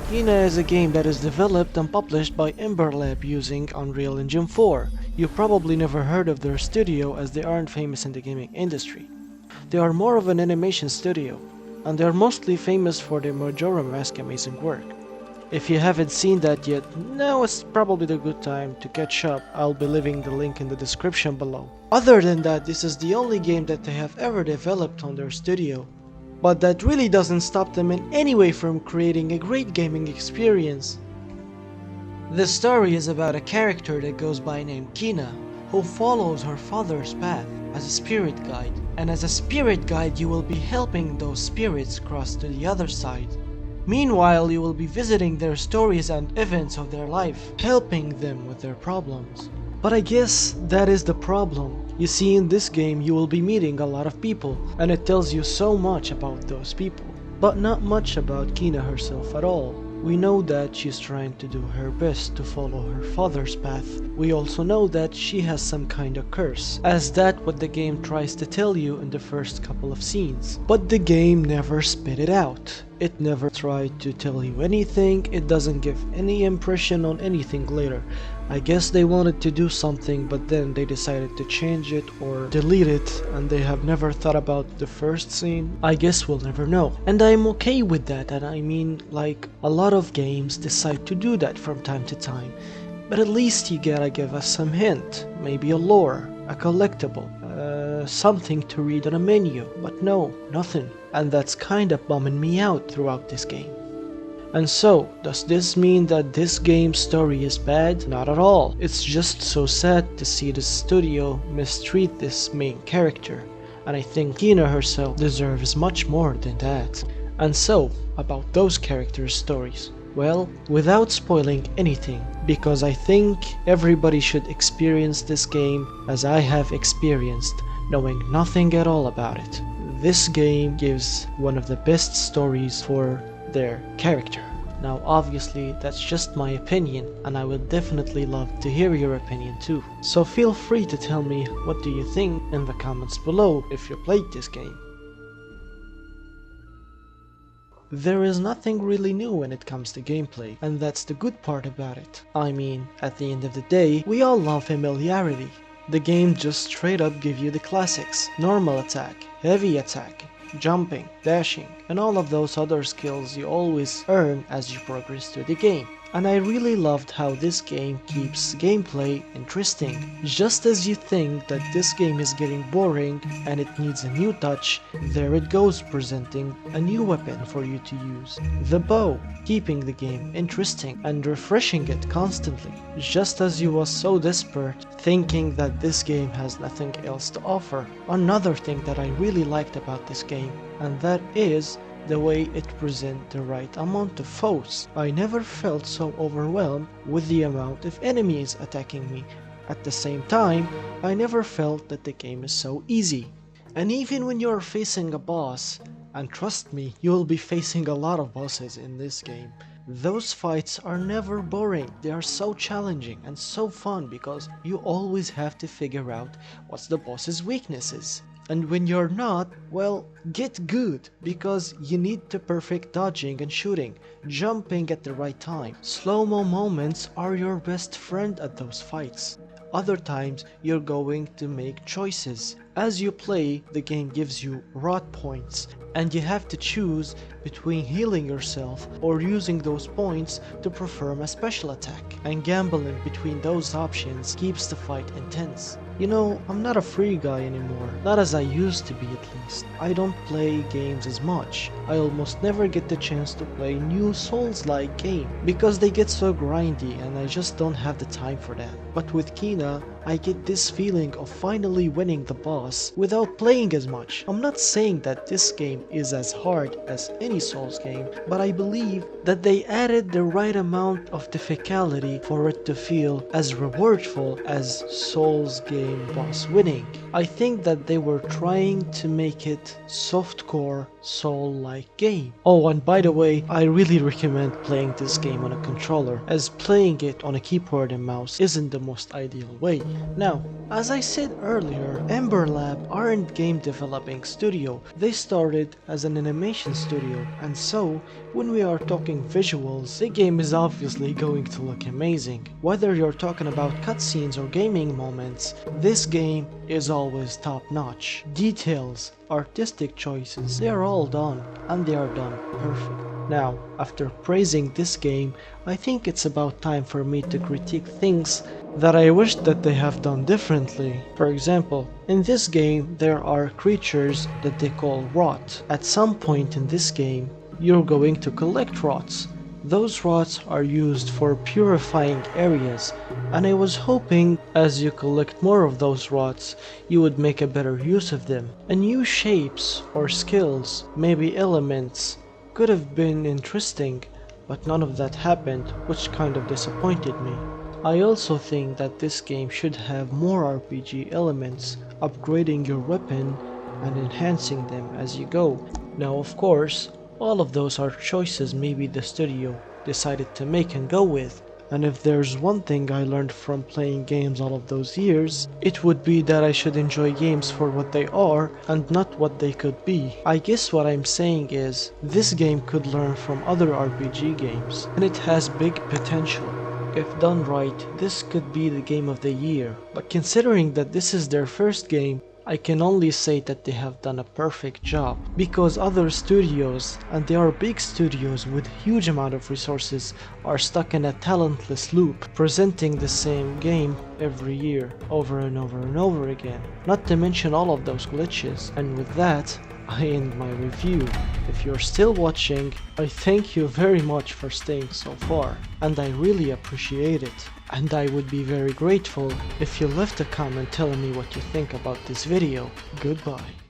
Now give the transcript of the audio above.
Kena is a game that is developed and published by Ember Lab using Unreal Engine 4. You probably never heard of their studio as they aren't famous in the gaming industry. They are more of an animation studio, and they are mostly famous for their Majora Mask amazing work. If you haven't seen that yet, now is probably the good time to catch up. I'll be leaving the link in the description below. Other than that, this is the only game that they have ever developed on their studio. But that really doesn't stop them in any way from creating a great gaming experience. The story is about a character that goes by name Kina, who follows her father's path as a spirit guide. And as a spirit guide, you will be helping those spirits cross to the other side. Meanwhile, you will be visiting their stories and events of their life, helping them with their problems. But I guess that is the problem. You see, in this game you will be meeting a lot of people, and it tells you so much about those people. But not much about Kina herself at all. We know that she's trying to do her best to follow her father's path. We also know that she has some kind of curse, as that what the game tries to tell you in the first couple of scenes. But the game never spit it out. It never tried to tell you anything, it doesn't give any impression on anything later. I guess they wanted to do something, but then they decided to change it or delete it, and they have never thought about the first scene. I guess we'll never know. And I'm okay with that, and I mean, like, a lot of games decide to do that from time to time. But at least you gotta give us some hint, maybe a lore, a collectible, something to read on a menu, but no, nothing. And that's kinda bumming me out throughout this game. And so, does this mean that this game's story is bad? Not at all. It's just so sad to see the studio mistreat this main character, and I think Kina herself deserves much more than that. And so, about those characters' stories. Well, without spoiling anything, because I think everybody should experience this game as I have experienced, knowing nothing at all about it. This game gives one of the best stories for their character. Now obviously that's just my opinion, and I would definitely love to hear your opinion too. So feel free to tell me what do you think in the comments below if you played this game. There is nothing really new when it comes to gameplay, and that's the good part about it. I mean, at the end of the day, we all love familiarity. The game just straight up gives you the classics: normal attack, heavy attack, jumping, dashing, and all of those other skills you always earn as you progress through the game. And I really loved how this game keeps gameplay interesting. Just as you think that this game is getting boring and it needs a new touch, there it goes presenting a new weapon for you to use. The bow, keeping the game interesting and refreshing it constantly. Just as you was so desperate, thinking that this game has nothing else to offer. Another thing that I really liked about this game, and that is the way it presents the right amount of foes. I never felt so overwhelmed with the amount of enemies attacking me. At the same time, I never felt that the game is so easy. And even when you're facing a boss, and trust me, you'll be facing a lot of bosses in this game, those fights are never boring. They are so challenging and so fun because you always have to figure out what's the boss's weaknesses. And when you're not, well, get good, because you need to perfect dodging and shooting, jumping at the right time. Slow-mo moments are your best friend at those fights. Other times, you're going to make choices. As you play, the game gives you rot points, and you have to choose between healing yourself or using those points to perform a special attack. And gambling between those options keeps the fight intense. You know, I'm not a free guy anymore, not as I used to be at least. I don't play games as much. I almost never get the chance to play new Souls-like game because they get so grindy and I just don't have the time for that. But with Kina, I get this feeling of finally winning the boss without playing as much. I'm not saying that this game is as hard as any Souls game, but I believe that they added the right amount of difficulty for it to feel as rewardful as Souls game boss winning. I think that they were trying to make it softcore Soul-like game. Oh, and by the way, I really recommend playing this game on a controller, as playing it on a keyboard and mouse isn't the most ideal way. Now, as I said earlier, Ember Lab aren't game developing studio. They started as an animation studio, and so when we are talking visuals, the game is obviously going to look amazing. Whether you're talking about cutscenes or gaming moments, this game is always top notch. Details, artistic choices, they are all done, and they are done perfect. Now, after praising this game, I think it's about time for me to critique things that I wish that they have done differently. For example, in this game there are creatures that they call rot. At some point in this game, you're going to collect rots. Those rots are used for purifying areas, and I was hoping as you collect more of those rots, you would make a better use of them. And new shapes or skills, maybe elements, could have been interesting, but none of that happened, which kind of disappointed me. I also think that this game should have more RPG elements, upgrading your weapon and enhancing them as you go. Now of course, all of those are choices maybe the studio decided to make and go with. And if there's one thing I learned from playing games all of those years, it would be that I should enjoy games for what they are and not what they could be. I guess what I'm saying is, this game could learn from other RPG games, and it has big potential. If done right, this could be the game of the year, but considering that this is their first game, I can only say that they have done a perfect job, because other studios, and they are big studios with huge amount of resources, are stuck in a talentless loop, presenting the same game every year, over and over and over again, not to mention all of those glitches. And with that, I end my review. If you're still watching, I thank you very much for staying so far, and I really appreciate it. And I would be very grateful if you left a comment telling me what you think about this video. Goodbye.